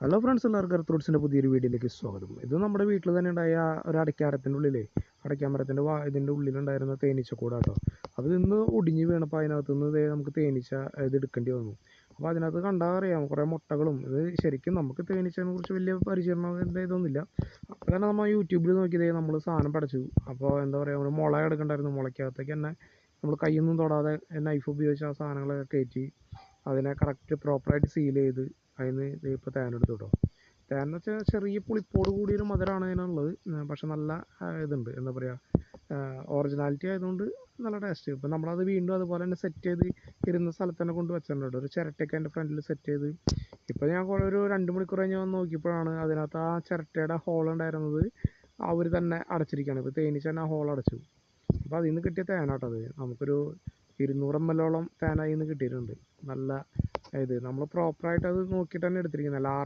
Hello friends, എല്ലാവർക്കും earth റൂട്ട്സിൻ്റെ പുതിയൊരു വീഡിയോയിലേക്ക് സ്വാഗതം. ഇത് നമ്മുടെ വീട്ടിൽ തന്നെ ഉണ്ടായ ഒരു അടയ്ക്കാമരത്തിൻ്റെ ഉള്ളിലേ അടയ്ക്കാമരത്തിൻ്റെ ഇതിൻ്റെ ഉള്ളിലുണ്ടായിരുന്ന തേനീച്ചക്കൂടാട്ടോ. അപ്പോൾ ഇന്ന് ഒടിഞ്ഞ് വീണപ്പോൾ അതിനകത്ത് നിന്ന് നമുക്ക് തേനീച്ച ഇത് എടുക്കേണ്ടി വന്നു. അപ്പോൾ അതിനകത്ത് കണ്ടാൽ അറിയാം കുറേ മുട്ടകളും. ഇത് ശരിക്കും നമുക്ക് തേനീച്ചയെ കുറിച്ച് വലിയ പരിചരണത്തിൻ്റെ ഇതൊന്നുമില്ല. അപ്പോൾ തന്നെ നമ്മൾ യൂട്യൂബിൽ നോക്കിയതേ നമ്മൾ സാധനം പടച്ചു. അപ്പോൾ എന്താ പറയുക, ഒരു മുള എടുക്കണ്ടായിരുന്നു. മുളയ്ക്കകത്തേക്ക് തന്നെ നമ്മൾ കൈയൊന്നും തൊടാതെ നൈഫ് ഉപയോഗിച്ച് ആ സാധനങ്ങളൊക്കെ കയറ്റി അതിനെ കറക്റ്റ് പ്രോപ്പറായിട്ട് സീൽ ചെയ്ത് അതിന് ഇപ്പോൾ തേനെടുത്തു കേട്ടോ. തേനെന്ന് വെച്ചാൽ ചെറിയ പുളിപ്പോട് കൂടിയൊരു മധുരമാണ് അതിനുള്ളത്. പക്ഷെ നല്ല ഇതുണ്ട്, എന്താ പറയുക, ഒറിജിനാലിറ്റി ആയതുകൊണ്ട് നല്ല ടേസ്റ്റ്. ഇപ്പം നമ്മളത് വീണ്ടും അതുപോലെ തന്നെ സെറ്റ് ചെയ്ത് ഇരുന്ന സ്ഥലത്ത് തന്നെ കൊണ്ട് വെച്ചിട്ടുണ്ട്. ഒരു ചിരട്ടയൊക്കെ എൻ്റെ ഫ്രണ്ടിൽ സെറ്റ് ചെയ്ത് ഇപ്പോൾ ഞാൻ ഒരു 2 മണിക്കൂർ കഴിഞ്ഞ് വന്ന് നോക്കിയപ്പോഴാണ് അതിനകത്ത് ആ ചിരട്ടയുടെ ഹോൾ ഉണ്ടായിരുന്നത് അവർ തന്നെ അടച്ചിരിക്കുകയാണ്. ഇപ്പോൾ തേനീച്ച തന്നെ ആ ഹോൾ അടച്ചു. അപ്പോൾ അതിൽ നിന്ന് കിട്ടിയ തേനാട്ടത് നമുക്കൊരു 200 ml തേന അതിൽ നിന്ന് കിട്ടിയിട്ടുണ്ട്. നല്ല ഇത് നമ്മൾ പ്രോപ്പറായിട്ട് അത് നോക്കിയിട്ട് തന്നെ എടുത്തിരിക്കുന്നത്.